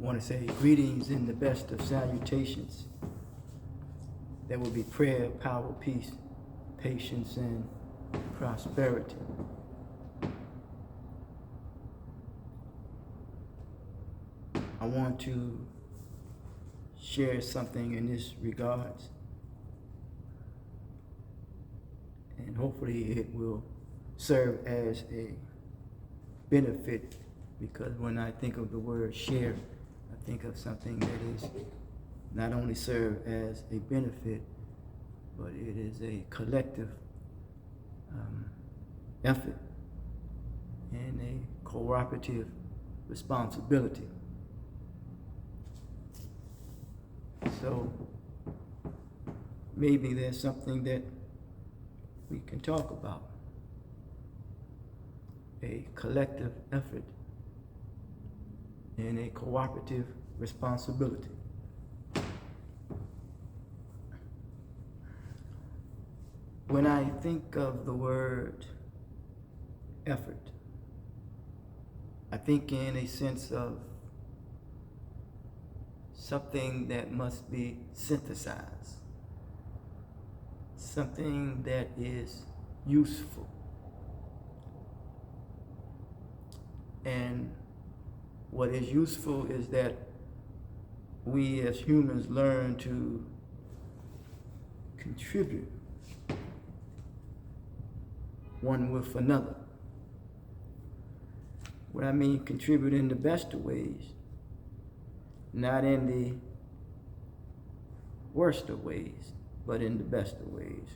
want to say greetings in the best of salutations. There will be prayer, power, peace, patience, and prosperity. I want to share something in this regards, and hopefully it will serve as a benefit, because when I think of the word share, I think of something that is not only serve as a benefit, but it is a collective effort and a cooperative responsibility. So maybe there's something that we can talk about. A collective effort and a cooperative responsibility. When I think of the word effort, I think in a sense of something that must be synthesized, something that is useful. And what is useful is that we as humans learn to contribute one with another. What I mean contribute in the best of ways, not in the worst of ways, but in the best of ways.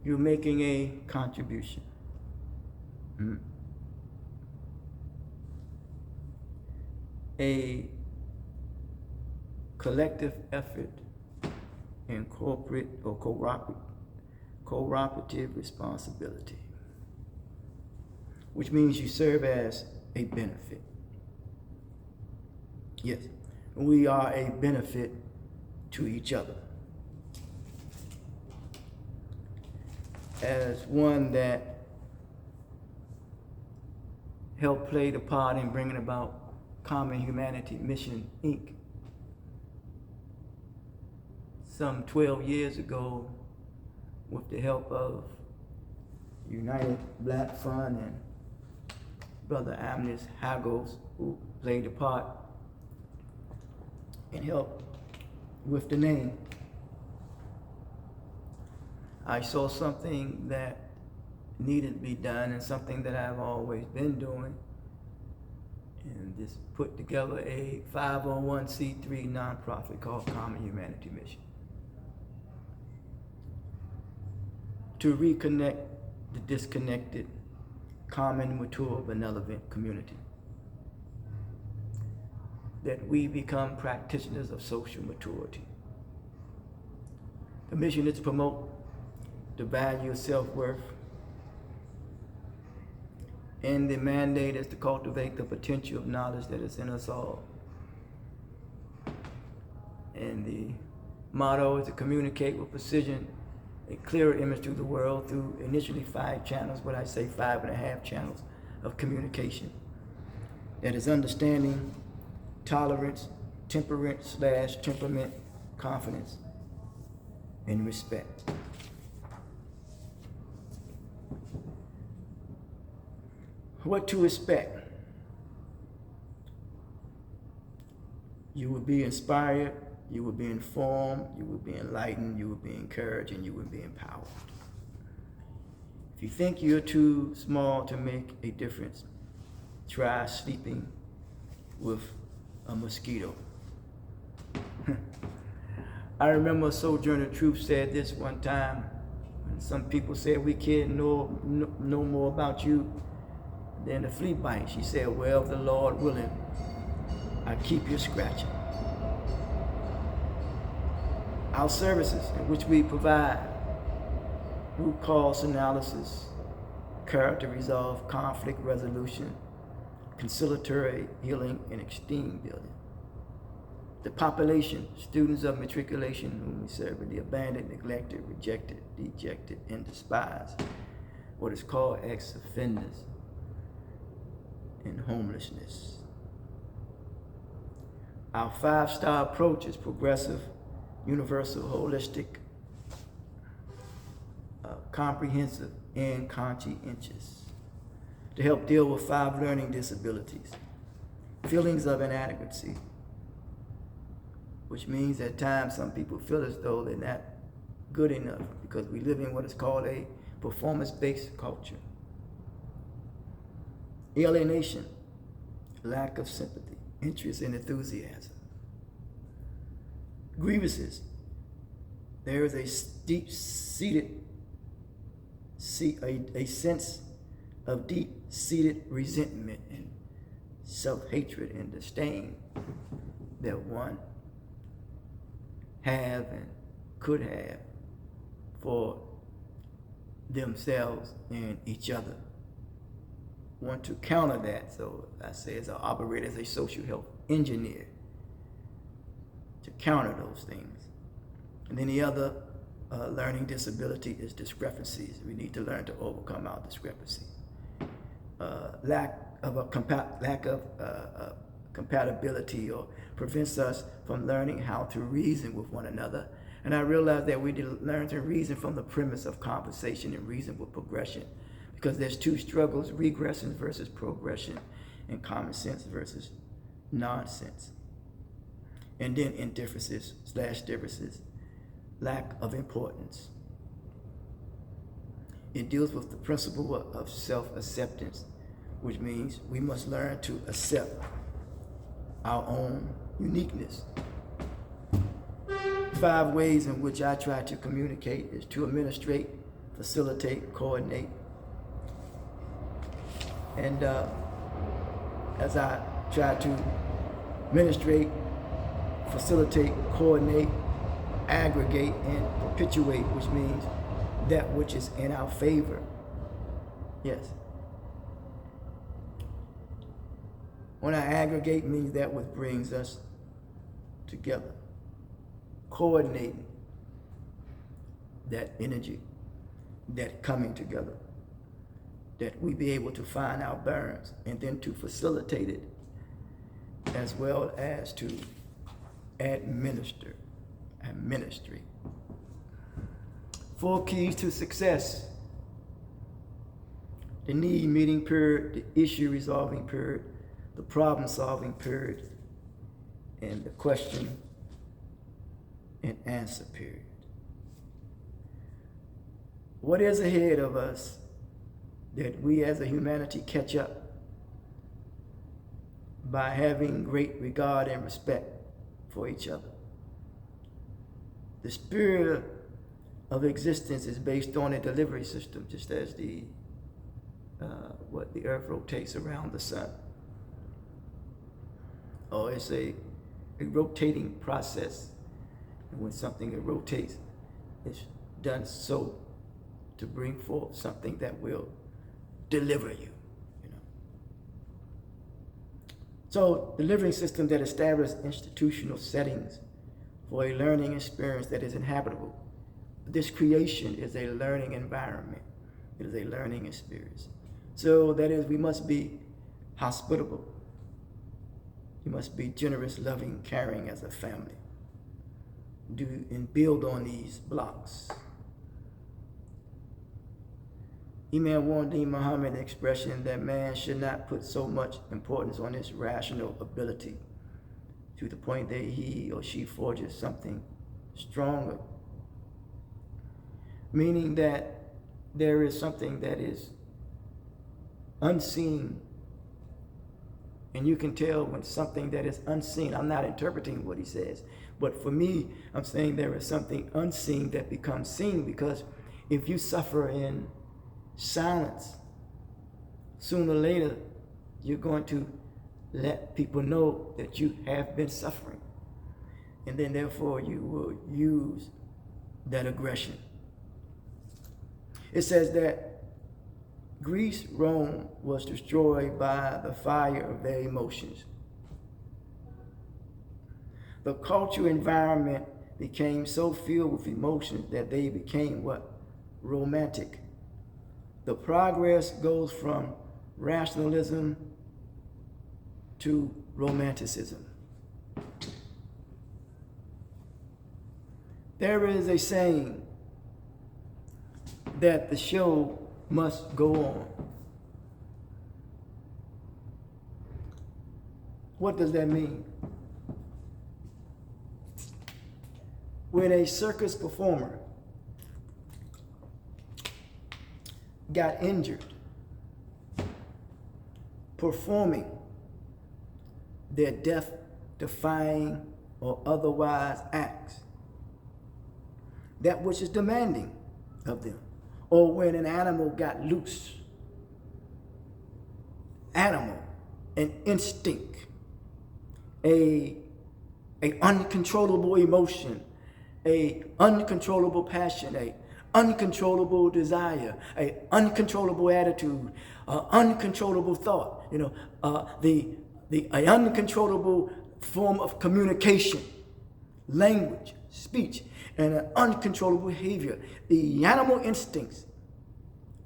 You're making a contribution. A collective effort in corporate or cooperative responsibility, which means you serve as a benefit. Yes, we are a benefit to each other. As one that helped play the part in bringing about Common Humanity Mission, Inc. Some 12 years ago, with the help of United Black Fund and Brother Amnes Hagos, who played the part and helped with the name. I saw something that needed to be done and something that I've always been doing, and just put together a 501c3 nonprofit called Common Humanity Mission to reconnect the disconnected, common, mature, benevolent community. That we become practitioners of social maturity. The mission is to promote the value of self-worth, and the mandate is to cultivate the potential of knowledge that is in us all. And the motto is to communicate with precision a clearer image to the world through initially 5 channels, but I say 5.5 channels of communication. That is understanding, tolerance, temperament, confidence, and respect. What to expect? You will be inspired, you will be informed, you will be enlightened, you will be encouraged, and you will be empowered. If you think you're too small to make a difference, try sleeping with a mosquito. I remember Sojourner Truth said this one time, when some people said, we can't know more about you than a flea bite. She said, well, the Lord willing, I keep you scratching. Our services in which we provide root cause analysis, character resolve, conflict resolution, conciliatory healing, and esteem building. The population, students of matriculation whom we serve, are the abandoned, neglected, rejected, dejected, and despised, what is called ex-offenders. and homelessness. Our 5-star approach is progressive, universal, holistic, comprehensive, and conscientious to help deal with 5 learning disabilities. Feelings of inadequacy, which means at times some people feel as though they're not good enough because we live in what is called a performance-based culture. Alienation, lack of sympathy, interest, and enthusiasm. Grievances, there is a deep-seated, a sense of deep-seated resentment and self-hatred and disdain that one have and could have for themselves and each other. Want to counter that, so I say as I operate as a social health engineer to counter those things. And then the other learning disability is discrepancies. We need to learn to overcome our discrepancies. Lack of compatibility or prevents us from learning how to reason with one another. And I realized that we did learn to reason from the premise of conversation and reason with progression, because there's 2 struggles: regression versus progression, and common sense versus nonsense. And then indifferences/differences, lack of importance. It deals with the principle of self-acceptance, which means we must learn to accept our own uniqueness. 5 ways in which I try to communicate is to administrate, facilitate, coordinate. And as I try to administrate, facilitate, coordinate, aggregate, and perpetuate, which means that which is in our favor. Yes. When I aggregate means that which brings us together. Coordinating that energy, that coming together, that we be able to find our burns, and then to facilitate it, as well as to administrate. 4 keys to success: the need meeting period, the issue resolving period, the problem solving period, and the question and answer period. What is ahead of us that we as a humanity catch up by having great regard and respect for each other? The spirit of existence is based on a delivery system, just as the earth rotates around the sun. Or it's a rotating process. And when something rotates, it's done so to bring forth something that will deliver you. So, delivering system that establishes institutional settings for a learning experience that is inhabitable. This creation is a learning environment. It is a learning experience. So that is, we must be hospitable. You must be generous, loving, caring as a family. Do and build on these blocks. Imam Wandi Muhammad's expression that man should not put so much importance on his rational ability to the point that he or she forges something stronger. Meaning that there is something that is unseen. And you can tell when something that is unseen, I'm not interpreting what he says, but for me, I'm saying there is something unseen that becomes seen, because if you suffer in silence, sooner or later, you're going to let people know that you have been suffering. And then therefore you will use that aggression. It says that Greece, Rome was destroyed by the fire of their emotions. The cultural environment became so filled with emotions that they became what? Romantic. The progress goes from rationalism to romanticism. There is a saying that the show must go on. What does that mean? When a circus performer got injured performing their death-defying or otherwise acts, that which is demanding of them, or when an animal got loose, an instinct, a uncontrollable emotion, a uncontrollable passion, a uncontrollable desire, a uncontrollable attitude, uncontrollable thought, the uncontrollable form of communication, language, speech, and an uncontrollable behavior, the animal instincts.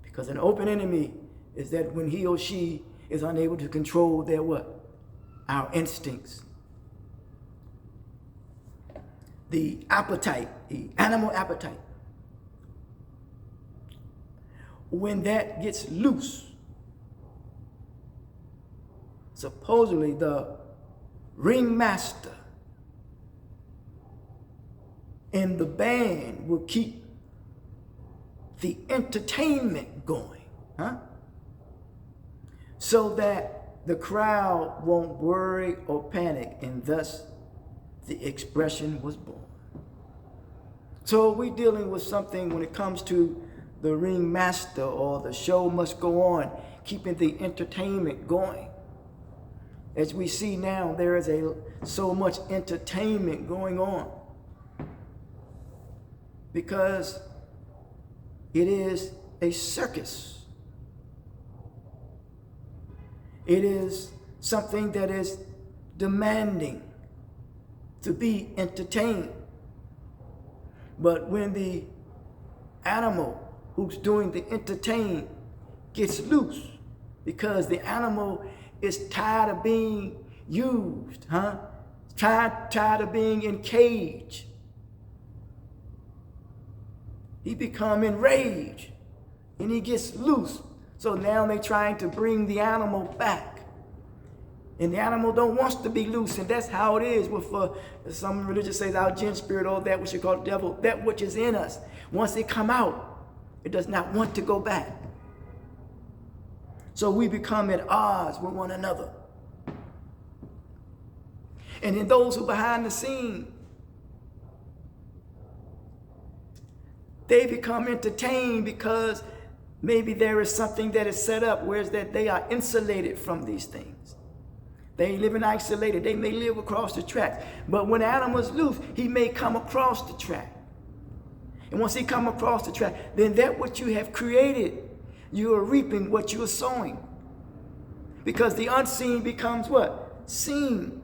Because an open enemy is that when he or she is unable to control their what? Our instincts. The appetite, the animal appetite. When that gets loose, supposedly the ringmaster and the band will keep the entertainment going, so that the crowd won't worry or panic, and thus the expression was born. So we're dealing with something when it comes to the ringmaster, or the show must go on, keeping the entertainment going. As we see now, there is so much entertainment going on because it is a circus. It is something that is demanding to be entertained. But when the animal who's doing the entertain gets loose, because the animal is tired of being used, tired of being in cage, he become enraged and he gets loose. So now they're trying to bring the animal back, and the animal don't want to be loose. And that's how it is with some religious says our gin spirit, or that which you call the devil, that which is in us. Once it come out, it does not want to go back. So we become at odds with one another. And then those who behind the scene, they become entertained because maybe there is something that is set up, whereas that they are insulated from these things. They live in isolated. They may live across the track. But when animals loose, he may come across the track. And once he come across the track, then that what you have created, you are reaping what you are sowing. Because the unseen becomes what? Seen.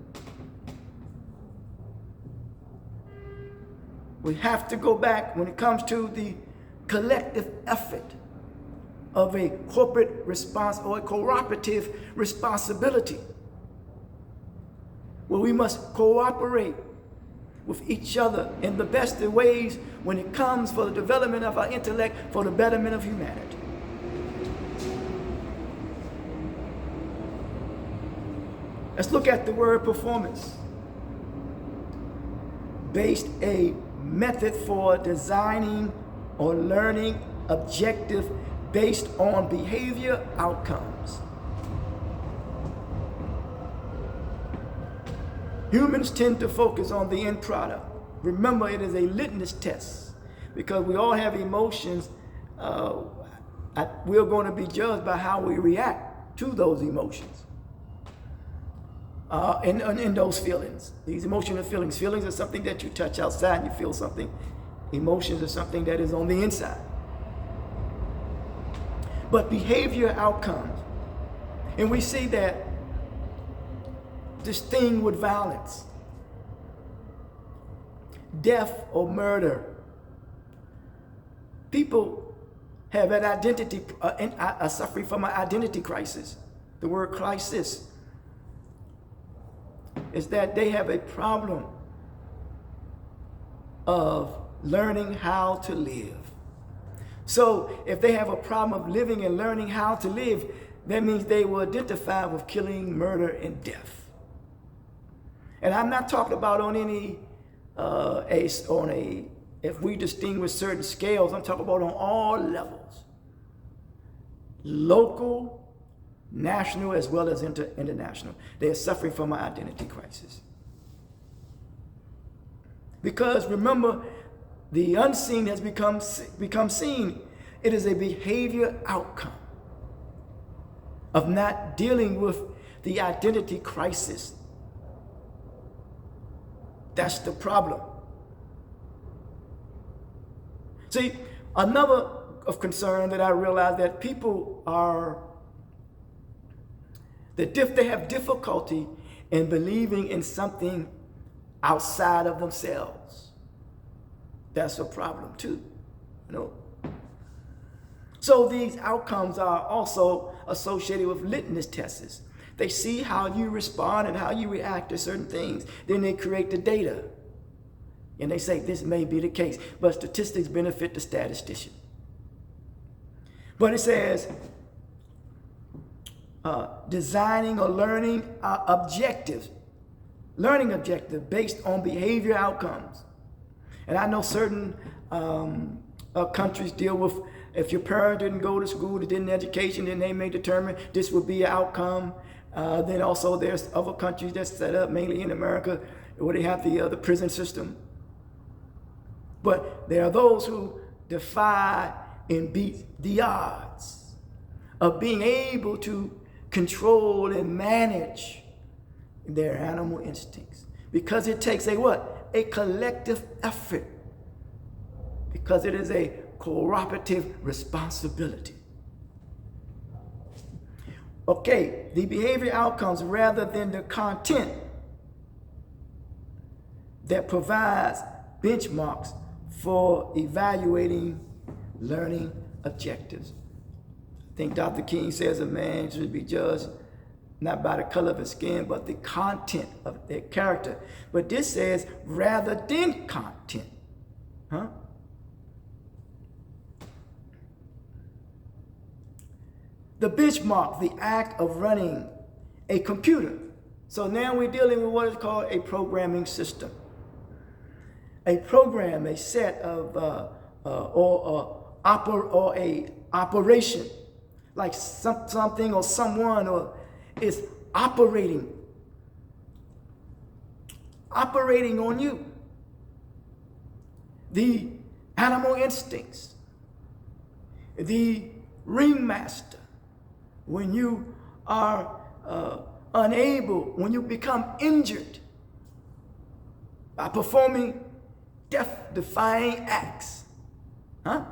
We have to go back when it comes to the collective effort of a corporate response or a cooperative responsibility, where we must cooperate with each other in the best of ways when it comes for the development of our intellect, for the betterment of humanity. Let's look at the word performance. Based a method for designing or learning objective based on behavior outcomes. Humans tend to focus on the end product. Remember, it is a litmus test because we all have emotions. We're going to be judged by how we react to those emotions. In those feelings, these emotional feelings. Feelings are something that you touch outside and you feel something. Emotions are something that is on the inside. But behavior outcomes. And we see that this thing with violence, death or murder. People have an identity, are suffering from an identity crisis. The word crisis. is that they have a problem of learning how to live. So if they have a problem of living and learning how to live, that means they will identify with killing, murder, and death. And I'm not talking about on any, if we distinguish certain scales, I'm talking about on all levels. Local, national, as well as international. They are suffering from an identity crisis. Because remember, the unseen has become seen. It is a behavior outcome of not dealing with the identity crisis. That's the problem. See, another of concern that I realize that people they have difficulty in believing in something outside of themselves. That's a problem too, you know. So these outcomes are also associated with litmus tests. They see how you respond and how you react to certain things. Then they create the data. And they say this may be the case, but statistics benefit the statistician. But it says designing or learning objectives, learning objectives based on behavior outcomes. And I know certain countries deal with, if your parent didn't go to school, they didn't education, then they may determine this would be an outcome. Then also there's other countries that's set up, mainly in America, where they have the prison system. But there are those who defy and beat the odds of being able to control and manage their animal instincts. Because it takes a what? A collective effort. Because it is a cooperative responsibility. Okay, the behavior outcomes rather than the content that provides benchmarks for evaluating learning objectives. I think Dr. King says a man should be judged not by the color of his skin, but the content of their character. But this says rather than content. Huh? The benchmark, the act of running a computer. So now we're dealing with what is called a programming system. A program, a set of, or a operation, like something or someone or is operating on you. The animal instincts, the ringmaster, when you are unable, when you become injured by performing death-defying acts. Huh?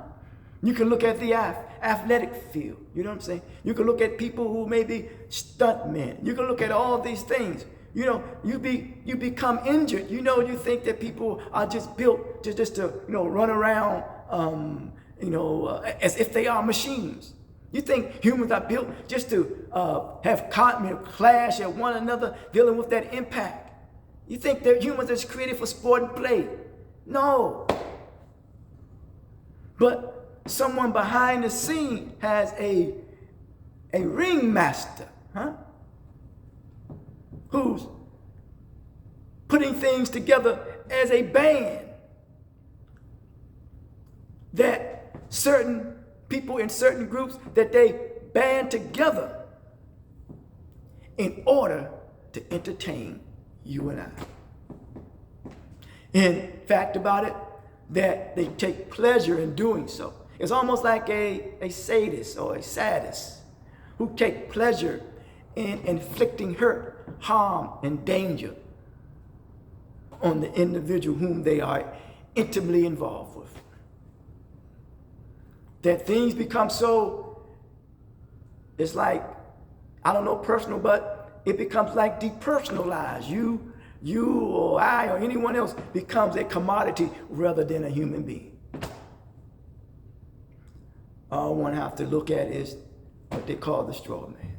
You can look at the athletic field, you know what I'm saying? You can look at people who may be stuntmen. You can look at all these things. You know, you become injured. You know, you think that people are just built to run around, as if they are machines. You think humans are built just to have clash at one another, dealing with that impact. You think that humans are created for sport and play. No. But someone behind the scene has a ringmaster, huh? Who's putting things together as a band that certain people in certain groups, that they band together in order to entertain you and I. In fact about it, that they take pleasure in doing so. It's almost like a sadist or a sadist who take pleasure in inflicting hurt, harm, and danger on the individual whom they are intimately involved with. That things become so, it's like, I don't know, personal, but it becomes like depersonalized. You or I or anyone else becomes a commodity rather than a human being. All one have to look at is what they call the straw man.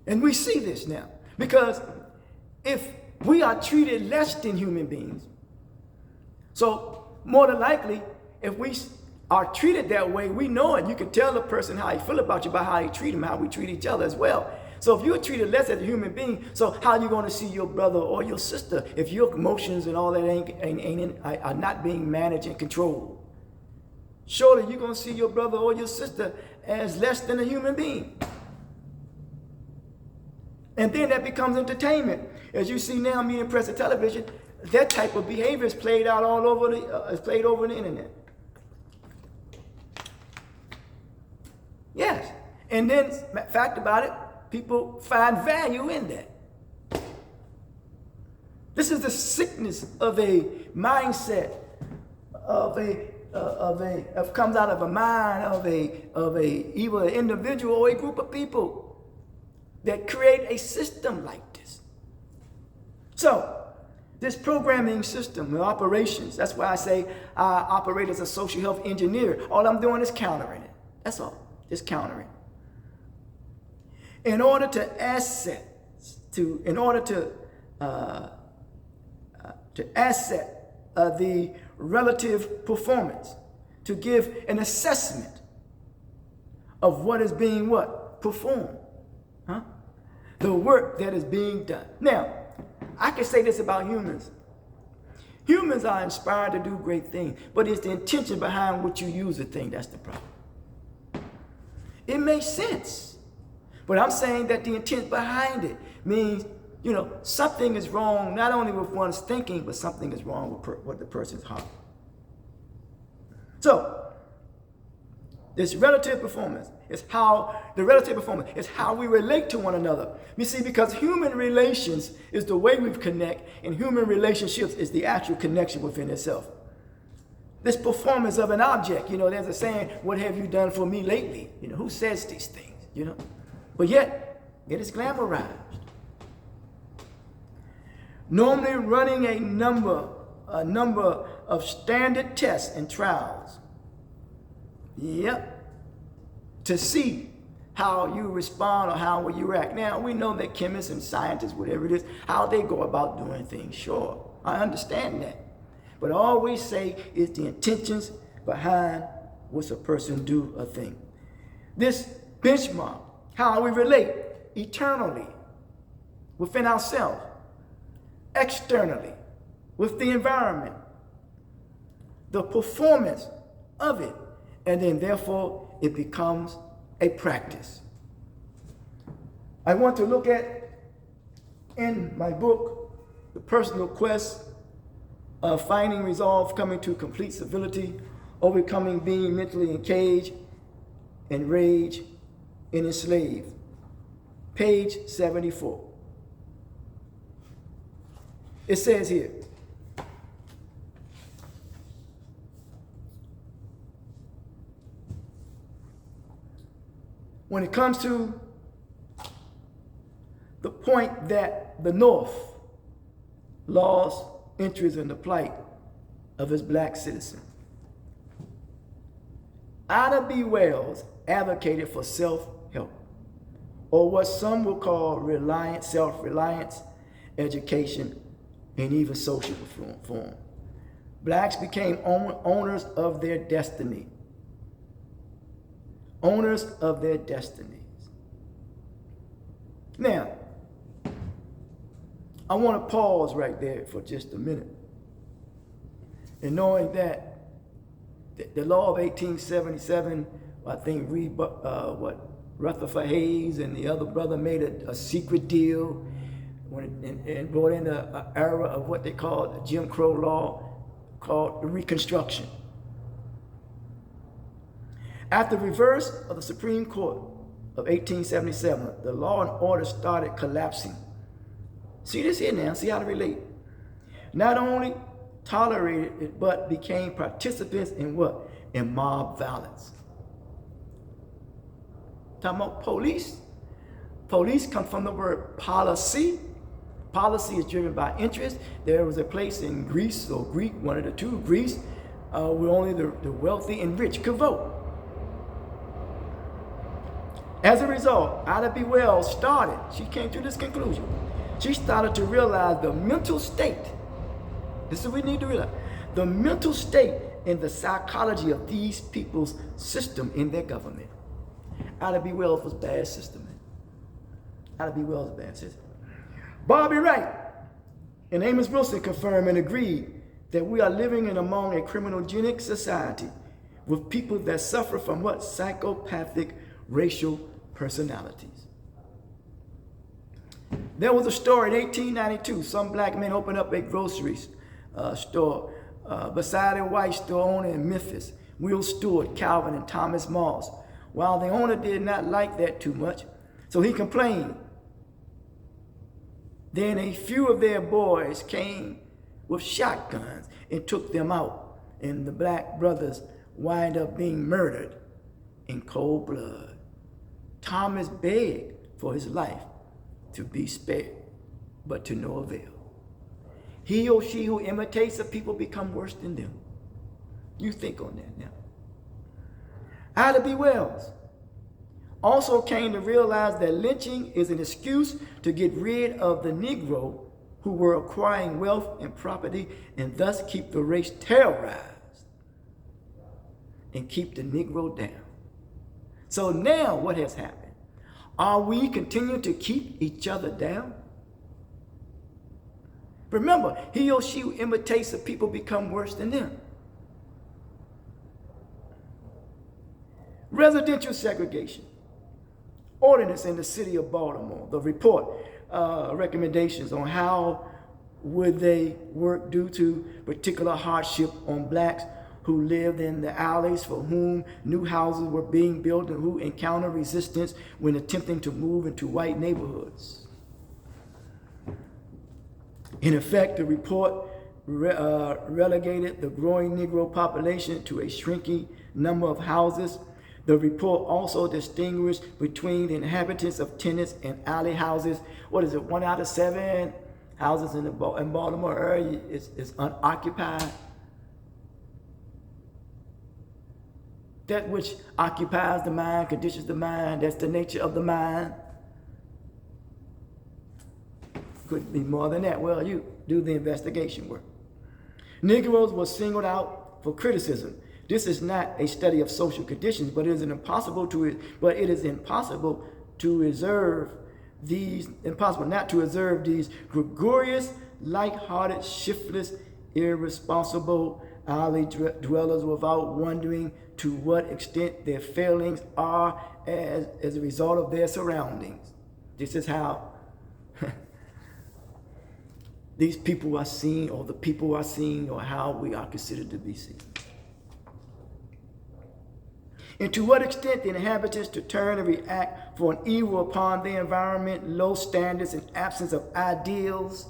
And we see this now. Because if we are treated less than human beings, so more than likely, if we are treated that way, we know it. You can tell the person how he feel about you by how you treat him, how we treat each other as well. So if you're treated less as a human being, so how are you going to see your brother or your sister if your emotions and all that are not being managed and controlled? Surely you're going to see your brother or your sister as less than a human being. And then that becomes entertainment. As you see now, media, press, and television, that type of behavior is played out all over is played over the internet. Yes. And then, fact about it, people find value in that. This is the sickness of a mindset, comes out of a mind of either an individual or a group of people that create a system like this. So, this programming system, the operations, that's why I say I operate as a social health engineer. All I'm doing is countering it. That's all, just countering. In order to asset the relative performance, to give an assessment of what is being performed, the work that is being done. Now, I can say this about humans. Humans are inspired to do great things, but it's the intention behind what you use the thing that's the problem. It makes sense, but I'm saying that the intent behind it means, something is wrong not only with one's thinking, but something is wrong with the person's heart. So, this relative performance is how we relate to one another. You see, because human relations is the way we connect, and human relationships is the actual connection within itself. This performance of an object, there's a saying, what have you done for me lately? Who says these things, But yet, it is glamorized. Normally running a number of standard tests and trials. Yep. To see how you respond or how you react. Now, we know that chemists and scientists, whatever it is, how they go about doing things. Sure, I understand that. But all we say is the intentions behind what's a person do a thing. This benchmark, how we relate eternally within ourselves, externally with the environment, the performance of it, and then therefore it becomes a practice. I want to look at, in my book, The Personal Quest of Finding Resolve, Coming to Complete Civility, Overcoming Being Mentally Encaged, Enraged, and Enslaved, page 74. It says here, when it comes to the point that the North lost interest in the plight of its black citizen, Ida B. Wells advocated for self-help, or what some will call self-reliance, education, and even social reform. Blacks became owners of their destiny. Owners of their destinies. Now, I want to pause right there for just a minute. And knowing that the law of 1877, I think Rutherford Hayes and the other brother made a secret deal and brought in an era of what they called the Jim Crow law, called the Reconstruction. After the reverse of the Supreme Court of 1877, the law and order started collapsing. See this here now, see how to relate. Not only tolerated it, but became participants in what? In mob violence. Talking about police. Police come from the word policy. Policy is driven by interest. There was a place in Greece, or Greek, one of the two, Greece, where only the wealthy and rich could vote. As a result, Ida B. Wells she came to this conclusion. She started to realize the mental state. This is what we need to realize. The mental state and the psychology of these people's system in their government. Ida B. Wells was bad system. Ida B. Wells was bad system. Bobby Wright and Amos Wilson confirmed and agreed that we are living in among a criminogenic society with people that suffer from what? Psychopathic racial personalities. There was a story in 1892. Some black men opened up a grocery store beside a white store owner in Memphis, Will Stewart, Calvin, and Thomas Moss. While the owner did not like that too much, so he complained. Then a few of their boys came with shotguns and took them out, and the black brothers wind up being murdered in cold blood. Thomas begged for his life to be spared, but to no avail. He or she who imitates the people become worse than them. You think on that now. Ida B. Wells also came to realize that lynching is an excuse to get rid of the Negro who were acquiring wealth and property and thus keep the race terrorized and keep the Negro down. So now what has happened? Are we continuing to keep each other down? Remember, he or she who imitates the people become worse than them. Residential segregation. Ordinance in the city of Baltimore. The report recommendations on how would they work due to particular hardship on blacks who lived in the alleys, for whom new houses were being built and who encountered resistance when attempting to move into white neighborhoods. In effect, the report relegated the growing Negro population to a shrinking number of houses. The report also distinguished between the inhabitants of tenants and alley houses. What is it? 1 out of 7 houses in Baltimore area is unoccupied. That which occupies the mind, conditions the mind, that's the nature of the mind. Could be more than that. Well, you do the investigation work. Negroes were singled out for criticism. This is not a study of social conditions, but it is impossible not to observe these gregarious, light-hearted, shiftless, irresponsible alley dwellers without wondering to what extent their failings are as a result of their surroundings. This is how these people are seen, or the people are seen, or how we are considered to be seen. And to what extent the inhabitants to turn and react for an evil upon the environment, low standards, and absence of ideals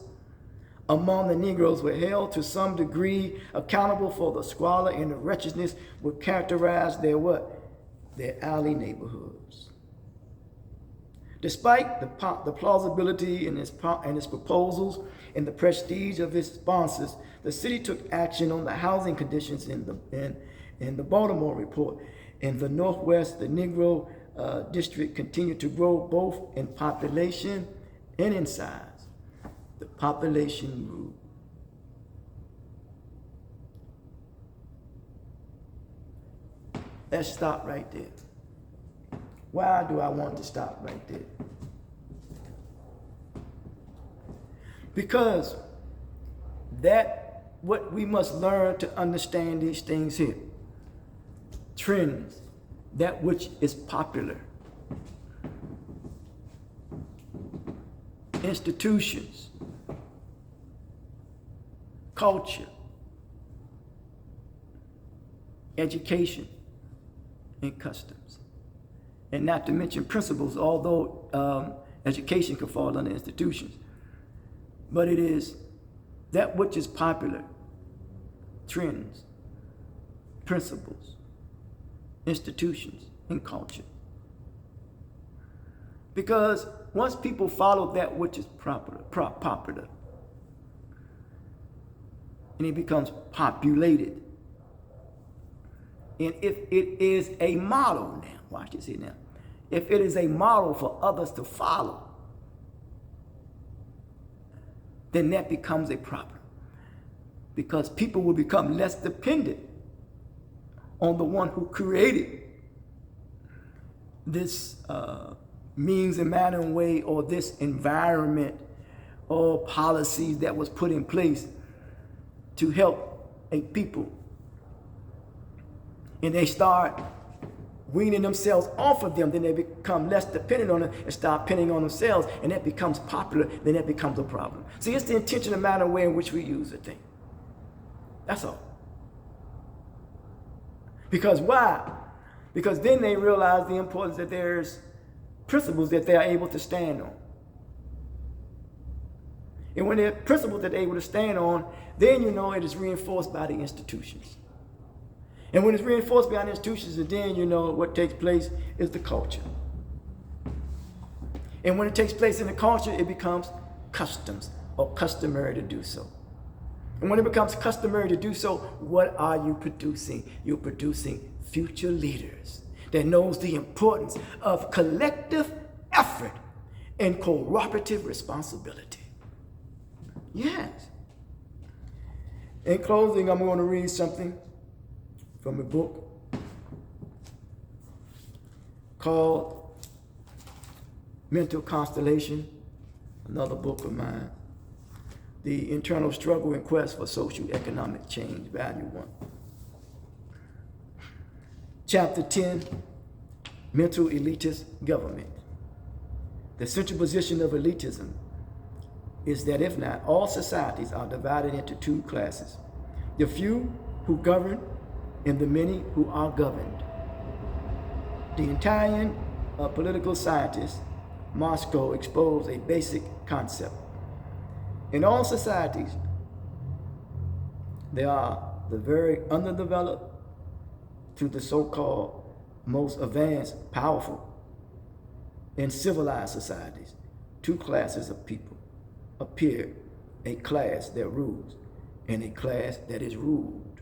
among the Negroes were held to some degree accountable for the squalor and the wretchedness would characterize their what? Their alley neighborhoods. Despite the plausibility in its proposals and the prestige of its sponsors, the city took action on the housing conditions in the Baltimore report. In the Northwest, the Negro district continued to grow both in population and in size. The population grew. Let's stop right there. Why do I want to stop right there? Because what we must learn to understand these things here. Trends, that which is popular. Institutions, culture, education, and customs. And not to mention principles, although education can fall under institutions. But it is that which is popular, trends, principles, institutions, and culture. Because once people follow that which is popular, and it becomes populated, and if it is a model now, watch this here now, if it is a model for others to follow, then that becomes a problem. Because people will become less dependent on the one who created this means and manner and way, or this environment or policies that was put in place to help a people. And they start weaning themselves off of them, then they become less dependent on them and start depending on themselves, and that becomes popular, then that becomes a problem. See, it's the intentional manner and way in which we use the thing. That's all. Because why? Because then they realize the importance that there's principles that they are able to stand on. And when there are principles that they're able to stand on, then you know it is reinforced by the institutions. And when it's reinforced by the institutions, then you know what takes place is the culture. And when it takes place in the culture, it becomes customs or customary to do so. And when it becomes customary to do so, what are you producing? You're producing future leaders that knows the importance of collective effort and cooperative responsibility. Yes. In closing, I'm going to read something from a book called Mental Constellation, another book of mine. The Internal Struggle and Quest for Social Economic Change, Value 1. Chapter 10, Mental Elitist Government. The central position of elitism is that if not, all societies are divided into two classes. The few who govern and the many who are governed. The Italian political scientist Moscow exposed a basic concept. In all societies, there are the very underdeveloped to the so-called most advanced, powerful, in civilized societies. Two classes of people appear, a class that rules and a class that is ruled.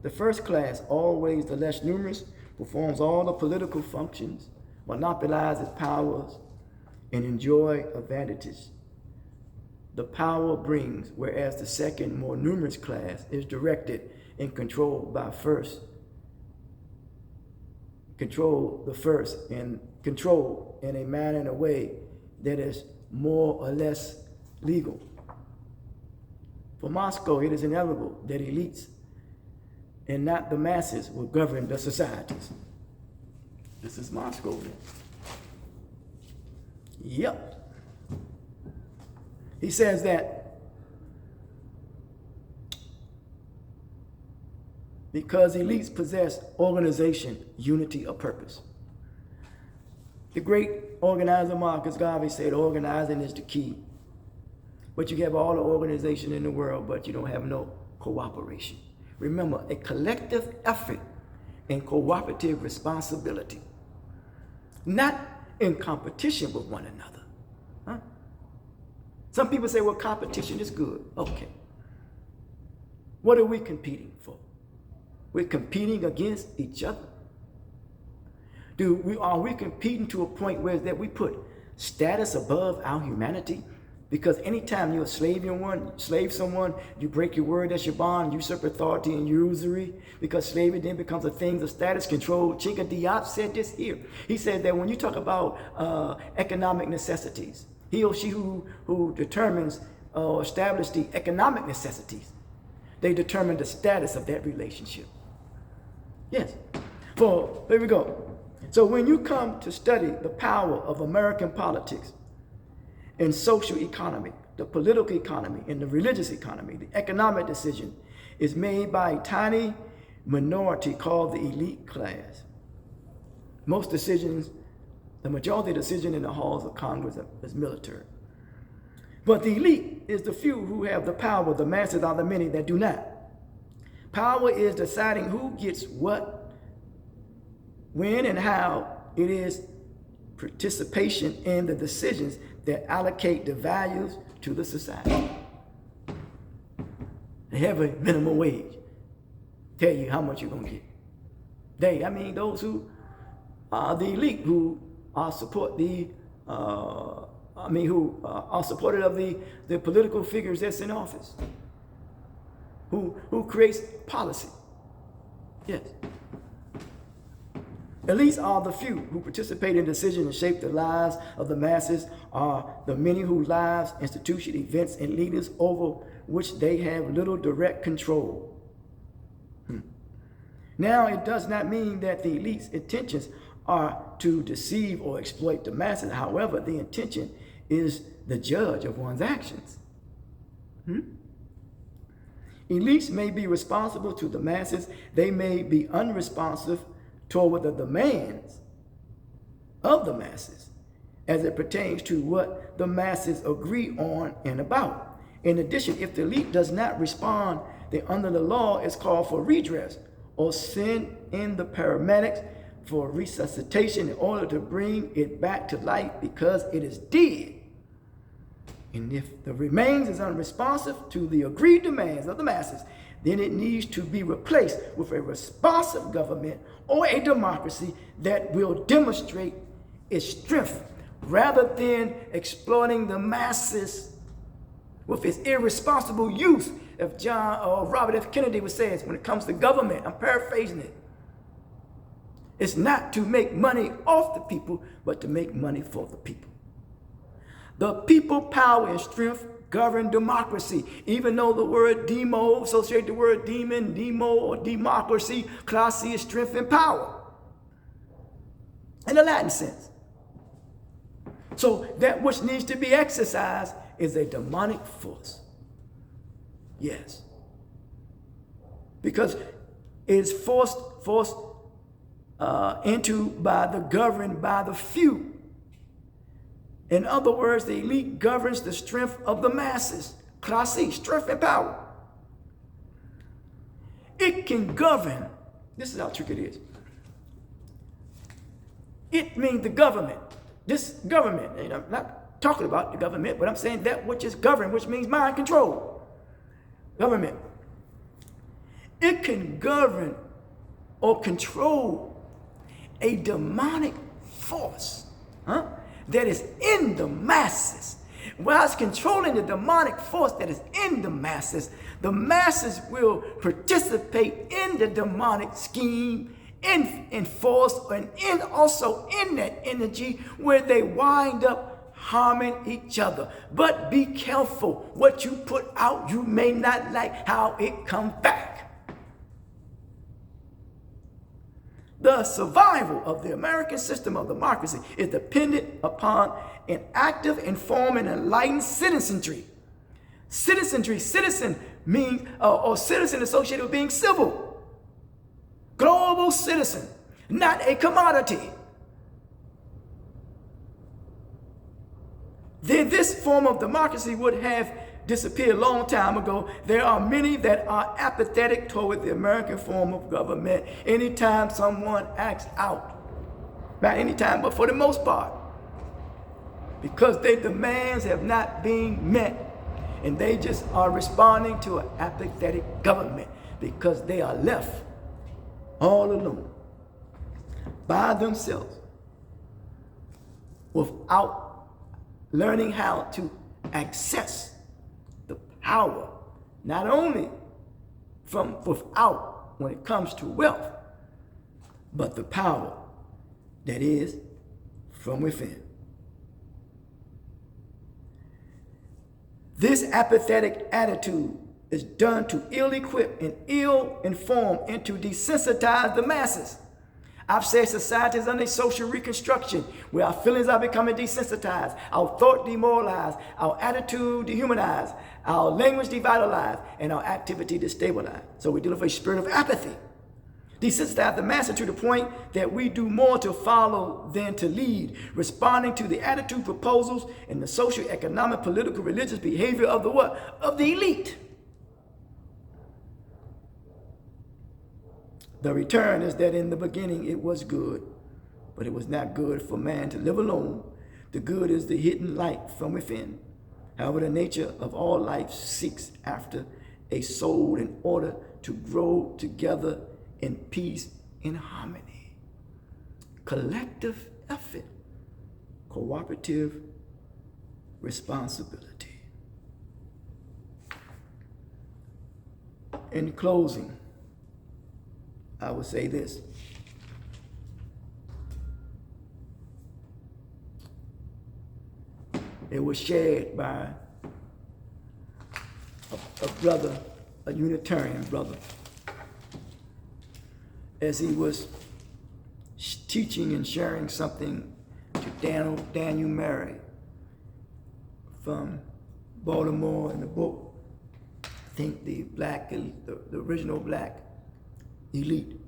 The first class, always the less numerous, performs all the political functions, monopolizes powers, and enjoy advantages the power brings, whereas the second, more numerous class is directed and controlled by the first and controlled in a manner and a way that is more or less legal. For Moscow, it is inevitable that elites and not the masses will govern the societies. This is Moscow. Yep. He says that because elites possess organization, unity of purpose. The great organizer Marcus Garvey said organizing is the key. But you have all the organization in the world, but you don't have no cooperation. Remember, a collective effort and cooperative responsibility, not in competition with one another. Some people say, well, competition is good. Okay. What are we competing for? We're competing against each other. Are we competing to a point where that we put status above our humanity? Because anytime you slave someone, you break your word, that's your bond, usurp authority and usury, because slavery then becomes a thing of status control. Chinka Diop said this here. He said that when you talk about economic necessities, he or she who determines or establishes the economic necessities, they determine the status of that relationship. Yes. Here we go. So when you come to study the power of American politics and social economy, the political economy and the religious economy, the economic decision is made by a tiny minority called the elite class. Most decisions, the majority of decisions in the halls of Congress is military. But the elite is the few who have the power. The masses are the many that do not. Power is deciding who gets what, when, and how. It is participation in the decisions that allocate the values to the society. They have a minimum wage. Tell you how much you're going to get. Those who the elite who are support the who are supportive of the political figures that's in office, who creates policy. Yes. Elites are the few who participate in decisions and shape the lives of the masses, are the many whose lives, institutions, events, and leaders over which they have little direct control. Now, it does not mean that the elite's intentions are to deceive or exploit the masses. However, the intention is the judge of one's actions. Elites may be responsible to the masses. They may be unresponsive toward the demands of the masses as it pertains to what the masses agree on and about. In addition, if the elite does not respond, then under the law is called for redress or send in the paramedics for resuscitation in order to bring it back to life because it is dead. And if the remains is unresponsive to the agreed demands of the masses, then it needs to be replaced with a responsive government or a democracy that will demonstrate its strength rather than exploiting the masses with its irresponsible use. If John or Robert F. Kennedy would say, when it comes to government, I'm paraphrasing it, it's not to make money off the people, but to make money for the people. The people, power, and strength govern democracy. Even though the word demo, associate the word demon, demo, or democracy, class C is strength and power in the Latin sense. So that which needs to be exercised is a demonic force. Yes. Because it's forced into by the governed by the few. In other words, the elite governs the strength of the masses. Class C, strength and power. It can govern. This is how tricky it is. It means the government. This government, and I'm not talking about the government, but I'm saying that which is governed, which means mind control. Government. It can govern or control a demonic force. That is in the masses. While it's controlling the demonic force that is in the masses will participate in the demonic scheme, in force, and also in that energy where they wind up harming each other. But be careful what you put out. You may not like how it comes back. The survival of the American system of democracy is dependent upon an active, informed, and enlightened citizenry. Citizen means, or citizen associated with being civil. Global citizen, not a commodity. Then this form of democracy would have disappeared a long time ago. There are many that are apathetic toward the American form of government anytime someone acts out. Not anytime, but for the most part. Because their demands have not been met. And they just are responding to an apathetic government because they are left all alone by themselves without learning how to access the power, not only from without when it comes to wealth, but the power that is from within. This apathetic attitude is done to ill-equip and ill-inform and to desensitize the masses. I've said society is under social reconstruction where our feelings are becoming desensitized, our thought demoralized, our attitude dehumanized, our language devitalized, and our activity destabilized. So we're dealing with a spirit of apathy. Desensitize the masses to the point that we do more to follow than to lead, responding to the attitude, proposals, and the social, economic, political, religious behavior of the what? Of the elite. The return is that in the beginning it was good, but it was not good for man to live alone. The good is the hidden light from within. However, the nature of all life seeks after a soul in order to grow together in peace and harmony. collective effort, cooperative responsibility. In closing, I would say this. It was shared by a brother, a Unitarian brother, as he was teaching and sharing something to Daniel Murray from Baltimore in the book, I think the original black elite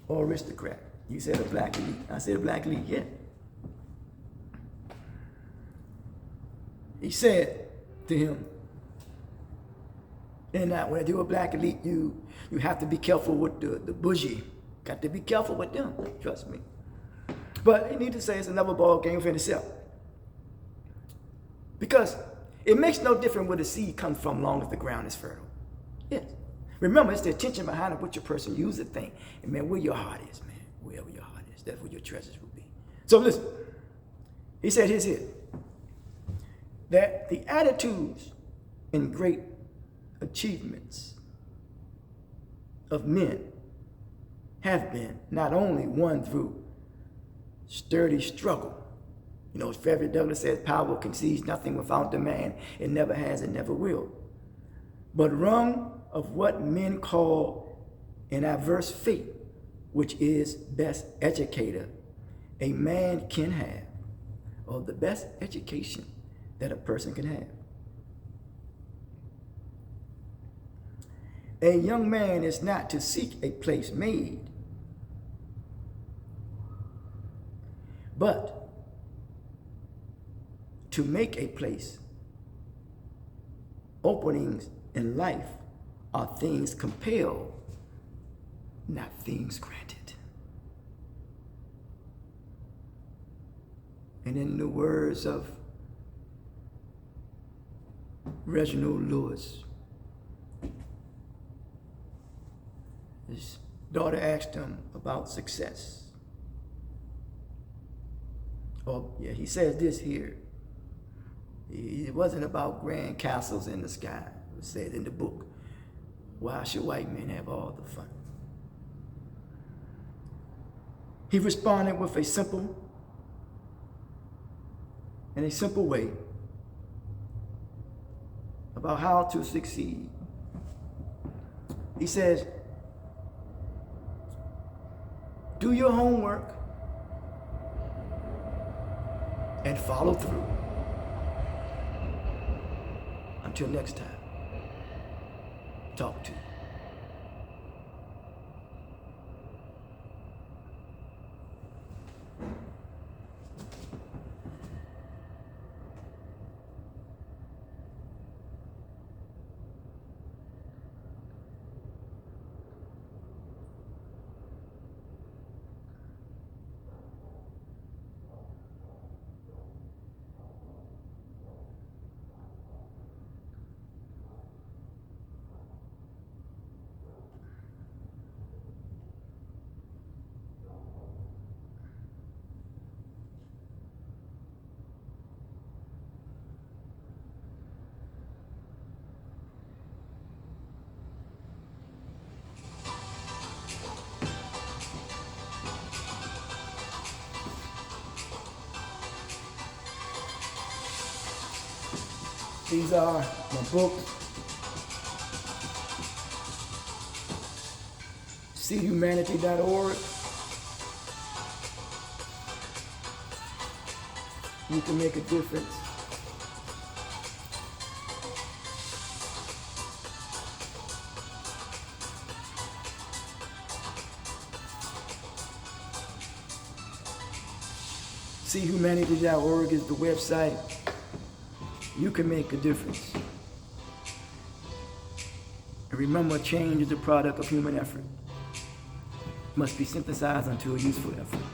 or aristocrat. You said a black elite. I said a black elite, yeah. He said to him, and that when you're a black elite, you have to be careful with the bourgeois. Got to be careful with them, trust me. But you need to say it's another ball game for itself. Because it makes no difference where the seed comes from, long as the ground is fertile. Yes. Remember, it's the intention behind it, what your person uses the thing. And man, where your heart is, man. Wherever your heart is, that's where your treasures will be. So listen, he said, here's it. That the attitudes and great achievements of men have been not only won through sturdy struggle. You know, as Frederick Douglass says, power concedes nothing without demand. It never has and never will. But wrung of what men call an adverse fate, which is best educator a man can have, or the best education that a person can have. A young man is not to seek a place made, but to make a place. Openings in life are things compelled, not things granted. And in the words of Reginald Lewis, his daughter asked him about success. He says this here. It wasn't about grand castles in the sky. It was said in the book, why should white men have all the fun? He responded with a simple way about how to succeed. He says, do your homework and follow through. Until next time, talk to you. These are my books. SeeHumanity.org. You can make a difference. SeeHumanity.org is the website. You can make a difference. And remember, change is the product of human effort. Must be synthesized into a useful effort.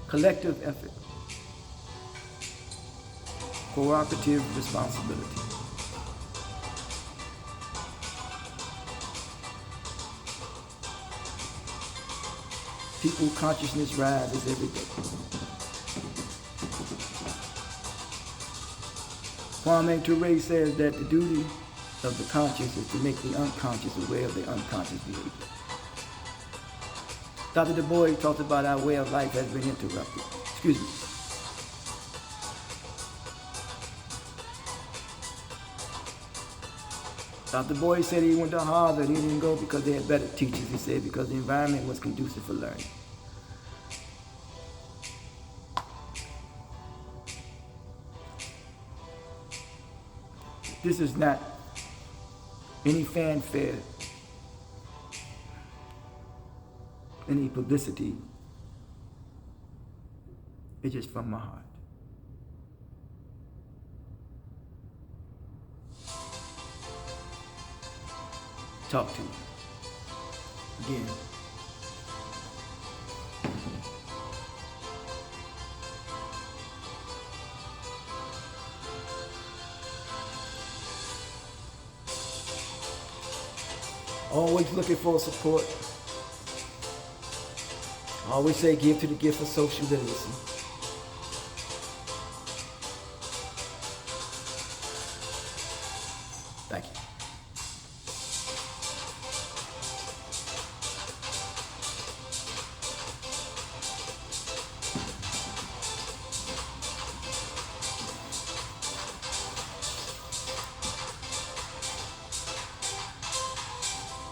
Collective effort. Cooperative responsibility. people's consciousness rises every day. Kwame Ture says that the duty of the conscious is to make the unconscious aware of the unconscious behavior. Dr. Du Bois talked about our way of life has been interrupted. Excuse me. Dr. Boy said he went to Harvard. He didn't go because they had better teachers. He said because the environment was conducive for learning. This is not any fanfare, any publicity. It's just from my heart. Talk to you again. Always looking for support. I always say give to the gift of social literacy. Thank you.